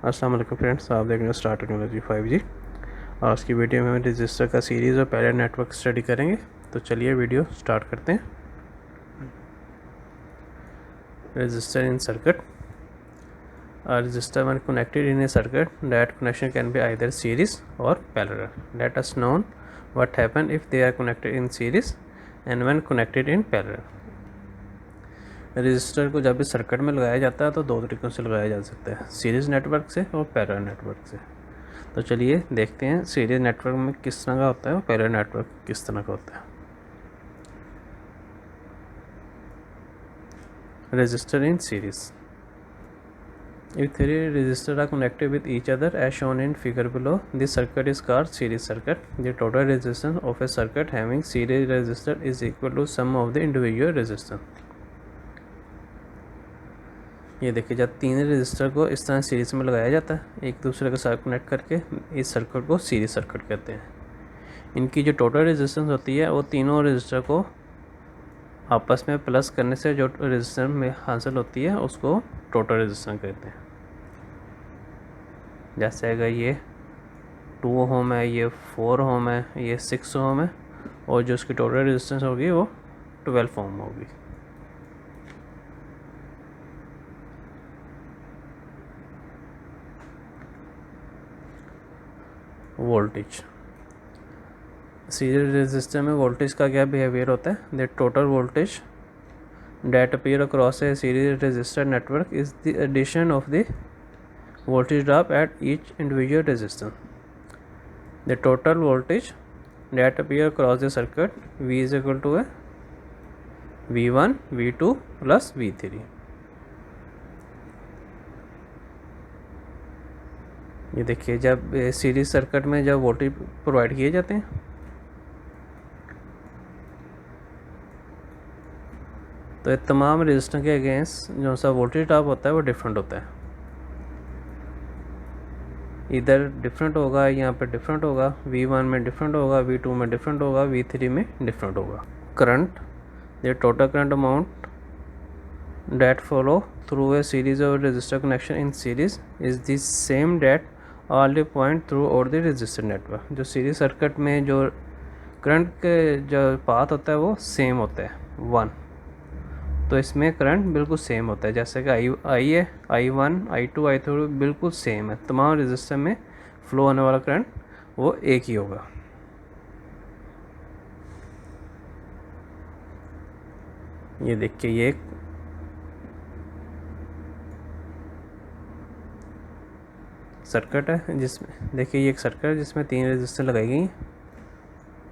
अस्सलाम वालेकुम फ्रेंड्स, आप देख रहे हैं स्टार टेक्नोलॉजी 5G। आज की वीडियो में हम रजिस्टर का सीरीज़ और पैरेलल नेटवर्क स्टडी करेंगे। तो चलिए वीडियो स्टार्ट करते हैं। Register in circuit. Register when connected in a circuit, that connection can be either series or parallel. Let us know what happen if they are connected in series and when connected in parallel. Register को जब भी circuit में लगाया जाता है तो दो तरीक़ों से लगाया जा सकता है, सीरीज़ नेटवर्क से और पैरेलल नेटवर्क से। तो चलिए देखते हैं सीरीज नेटवर्क में किस तरह का होता है और पैरेलल नेटवर्क किस तरह का होता है। Register in series. If three resistors are connected with each other as shown in figure below, this circuit is called series circuit. The total resistance of a circuit having series resistor is equal to sum of the individual resistance. ये देखिए, जब तीन register को इस तरह series में लगाया जाता है एक दूसरे के साथ कनेक्ट करके, इस सर्किट को सीरीज सर्किट कहते हैं। इनकी जो टोटल रेजिस्टेंस होती है वो तीनों रजिस्टर को आपस में प्लस करने से जो रेजिस्टेंस में हासिल होती है उसको टोटल रेजिस्टेंस कहते हैं। जैसे अगर ये 2 ओम है, ये 4 ओम है, ये 6 ओम है, और जो उसकी टोटल रेजिस्टेंस होगी वो 12 ओम होगी। वोल्टेज। सीरीज रेजिस्टर में वोल्टेज का क्या बिहेवियर होता है? The total voltage that appear across a series resistor network is the addition of the voltage drop at each individual resistance. The total voltage that appear across the circuit V is equal to a V1 V2 plus V3. ये देखिए, जब series circuit में जब voltage provide किए जाते हैं तो ये तमाम रेजिस्टर के अगेंस्ट जो सा वोल्टेज ड्रॉप होता है वो डिफरेंट होता है। इधर डिफरेंट होगा, यहाँ पे डिफरेंट होगा, V1 में डिफरेंट होगा, V2 में डिफरेंट होगा, V3 में डिफरेंट होगा। Current, the total current amount that follow through a series of resistor connection in series is the same that all the point throughout the resistor network. जो series circuit में जो current के जो path होता है वो same होता है 1, तो इसमें करंट बिल्कुल सेम होता है। जैसे कि आई है, I1 I2 I3 बिल्कुल सेम है, तमाम रेजिस्टर में फ्लो होने वाला करंट वो एक ही होगा। ये देखिए, ये एक सर्किट है जिसमें देखिए, ये एक सर्किट है जिसमें 3 रेजिस्टर लगाई गई,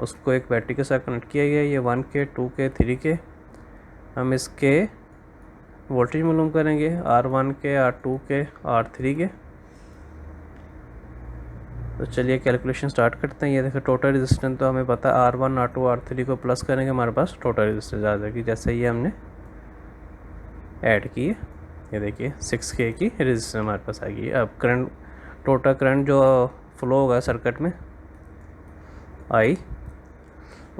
उसको एक बैटरी के साथ कनेक्ट किया गया, ये 1 के 2 के 3 के। हम इसके वोल्टेज मालूम करेंगे, R1 के, R2 के, R3 के। तो चलिए कैलकुलेशन स्टार्ट करते हैं। ये देखिए, टोटल रेजिस्टेंस तो हमें पता है, R1 R2 R3 को प्लस करेंगे हमारे पास टोटल रेजिस्टेंस आ जाएगी। जैसे ये हमने ऐड की, ये देखिए 6K की रेजिस्टेंस हमारे पास आएगी। अब करंट, टोटल करंट जो फ्लो होगा सर्किट में आई,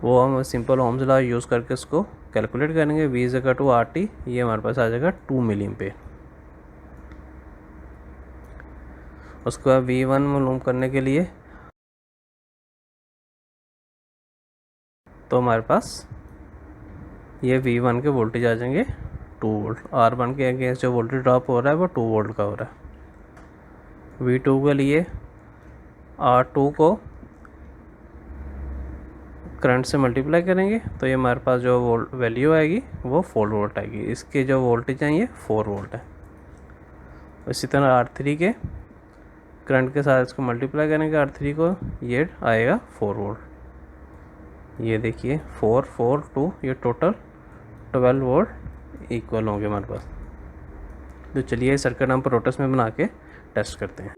वो हम सिंपल ओम्स लॉ यूज़ करके उसको कैलकुलेट करेंगे। V is equal to RT, ये हमारे पास आ जाएगा 2 मिली एम्पीयर। उसके बाद V1 मालूम करने के लिए तो हमारे पास ये V1 के वोल्टेज आ जाएंगे 2 वोल्ट। R1 के अगेंस्ट जो वोल्टेज ड्रॉप हो रहा है वो 2 वोल्ट का हो रहा है। V2 के लिए R2 को करंट से मल्टीप्लाई करेंगे तो ये हमारे पास जो वैल्यू आएगी वो 4 वोल्ट आएगी। इसके जो वोल्टेज हैं ये 4 वोल्ट है। इसी तरह R3 के करंट के साथ इसको मल्टीप्लाई करेंगे R3 को, ये आएगा 4 वोल्ट। ये देखिए 4 4 2, ये टोटल 12 वोल्ट इक्वल होंगे हमारे पास। तो चलिए सर्किट हम प्रोटोस में बना के टेस्ट करते हैं।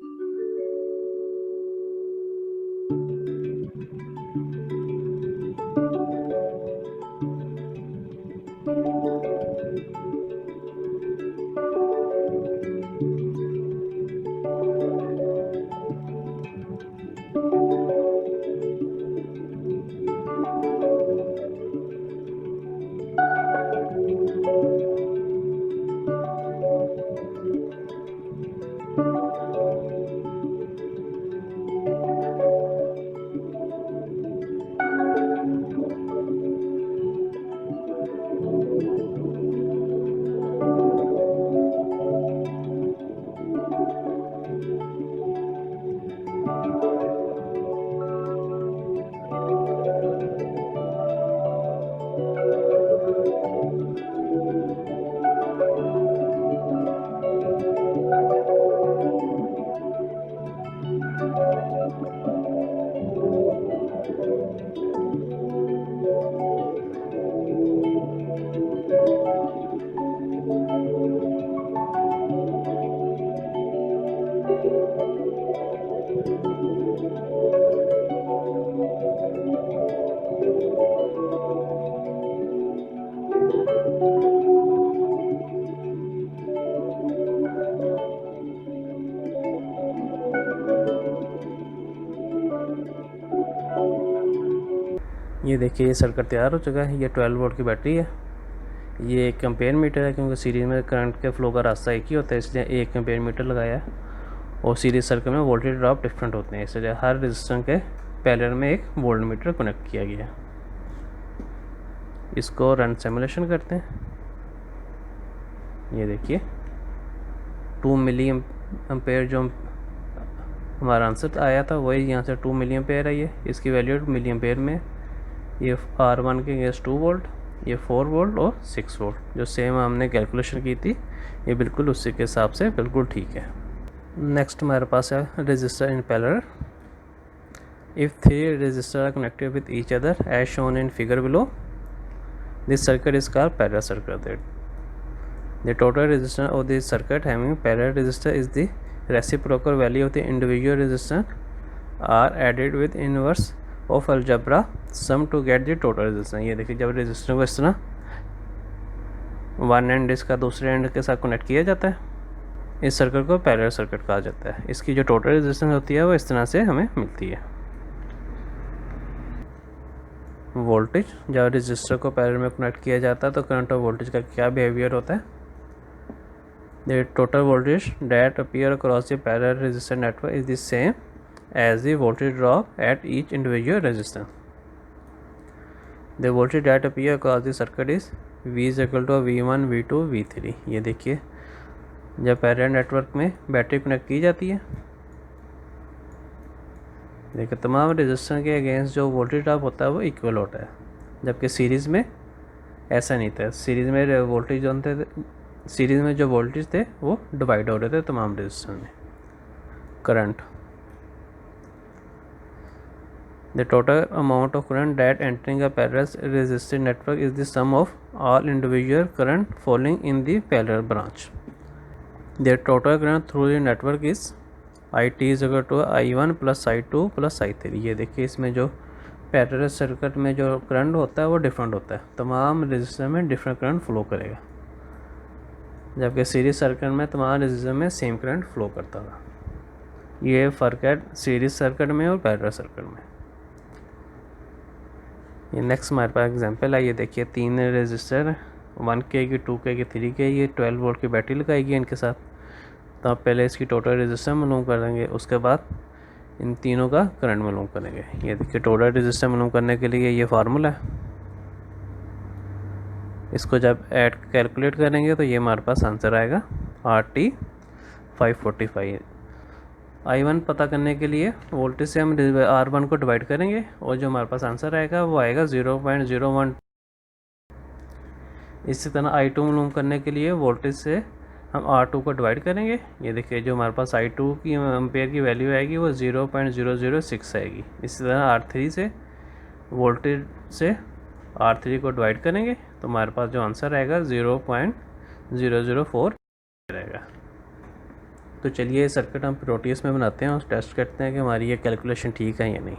ये देखिए ये सर्किट तैयार हो चुका है। ये 12 वोल्ट की बैटरी है। ये 1 एम्पेयर मीटर है, क्योंकि सीरीज़ में करंट के फ्लो का रास्ता एक ही होता है, इसलिए 1 एम्पेयर मीटर लगाया है। और सीरीज सर्किट में वोल्टेज ड्रॉप डिफरेंट होते हैं, इसलिए हर रेजिस्टर के पैरेलल में एक वोल्ट मीटर कनेक्ट किया गया है। इसको रन सिमुलेशन करते हैं। ये देखिए 2 मिली एम्पेयर जो हमारा आंसर आया था वही यहाँ से 2 मिली एम्पेयर है। ये इसकी वैल्यू मिली एम्पेयर में। ये R1 के अगेंस्ट 2 वोल्ट, ये 4 वोल्ट और 6 वोल्ट जो सेम हमने कैलकुलेशन की थी, ये बिल्कुल उसी के हिसाब से बिल्कुल ठीक है। नेक्स्ट हमारे पास है resistor in parallel. If 3 resistor are connected with each other as shown in figure below, this circuit is called parallel circuit. The total resistance of this circuit having parallel resistor is the reciprocal value of the individual resistance are added with inverse of algebra sum to get the total resistance। ये देखिए जब resistor को इस तरह one and इसका दूसरे and के साथ कनेक्ट किया जाता है, इस सर्किट को पैरेलल सर्किट कहा जाता है। इसकी जो टोटल रेजिस्टेंस होती है वो इस तरह से हमें मिलती है। वोल्टेज जब रेजिस्टर को पैरेलल में कनेक्ट किया जाता है तो करंट और वोल्टेज का क्या बिहेवियर होता है। The total voltage that appear across the parallel resistor network is the same as the voltage drop at each individual resistance. The voltage that appear across the circuit is V is equal to V1, V2, V3। ये देखिए जब parallel network में battery connect की जाती है, देखिए तमाम resistor के अगेंस्ट जो वोल्टेज ड्रॉप होता है वो इक्वल होता है, जबकि सीरीज़ में ऐसा नहीं था। सीरीज़ में वोल्टेज जो थे, सीरीज़ में जो वोल्टेज थे वो डिवाइड हो रहे थे तमाम रेजिस्टर में। Current the total amount of current that entering a parallel resistive network is the sum of all individual current following in the parallel branch. The total current through the network is IT is equal to I1 plus I2 plus I3। ये देखिए इसमें जो parallel circuit में जो current होता है वो different होता है, तमाम रेजिस्टर में डिफरेंट करंट फ्लो करेगा, जबकि सीरीज सर्किट में तमाम रेजिस्टर में सेम करंट फ्लो करता था। ये फ़र्क है सीरीज सर्किट में और पैरेलल सर्किट में। ये नेक्स्ट हमारे पास एग्जांपल है। ये देखिए 3 रेजिस्टर 1K की, 2K की, 3K, ये 12 वोल्ट की बैटरी लगाएगी इनके साथ। तो आप पहले इसकी टोटल रेजिस्टर मालूम करेंगे, उसके बाद इन तीनों का करंट मालूम करेंगे। ये देखिए टोटल रेजिस्टर मालूम करने के लिए ये फार्मूला है। इसको जब ऐड कैलकुलेट करेंगे तो ये हमारे पास आंसर आएगा RT 545। I1 पता करने के लिए वोल्टेज से हम R1 को डिवाइड करेंगे और जो हमारे पास आंसर आएगा वो आएगा 0.01। इसी तरह I2 मालूम करने के लिए वोल्टेज से हम R2 को डिवाइड करेंगे। ये देखिए जो हमारे पास I2 की एम्पेयर की वैल्यू आएगी वो 0.006 आएगी। इसी तरह R3 से वोल्टेज से R3 को डिवाइड करेंगे तो हमारे पास जो आंसर आएगा 0.004 रहेगा। तो चलिए सर्किट हम प्रोटीएस में बनाते हैं और टेस्ट करते हैं कि हमारी ये कैलकुलेशन ठीक है या नहीं।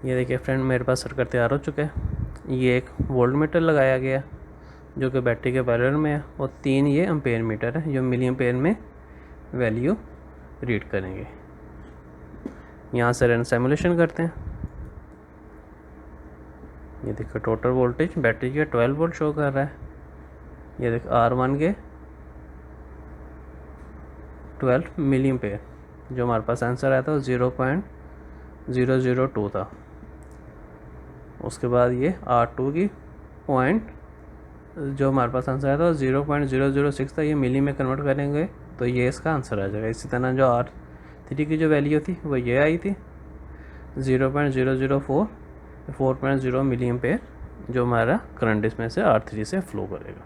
ये देखिए फ्रेंड, मेरे पास सर्किट तैयार हो चुका है। ये एक वोल्ट मीटर लगाया गया जो कि बैटरी के पैरेलल में है, और 3 ये एम्पेयर मीटर है जो मिली एम्पेयर में वैल्यू रीड करेंगे। यहाँ से रन सिमुलेशन करते हैं। ये देखो टोटल वोल्टेज बैटरी के 12 वोल्ट शो कर रहा है। ये देखो R1 के 12 मिली एम्पेयर, जो हमारे पास आंसर आया था 0.002 था। उसके बाद ये R2 की पॉइंट, जो हमारे पास आंसर आया था 0.006 था, ये मिली में कन्वर्ट करेंगे तो ये इसका आंसर आ जाएगा। इसी तरह जो R3 की जो वैल्यू थी वो ये आई थी 0.004, 4.0 मिली एम्पेयर, जो हमारा करंट इसमें से R3 से फ्लो करेगा।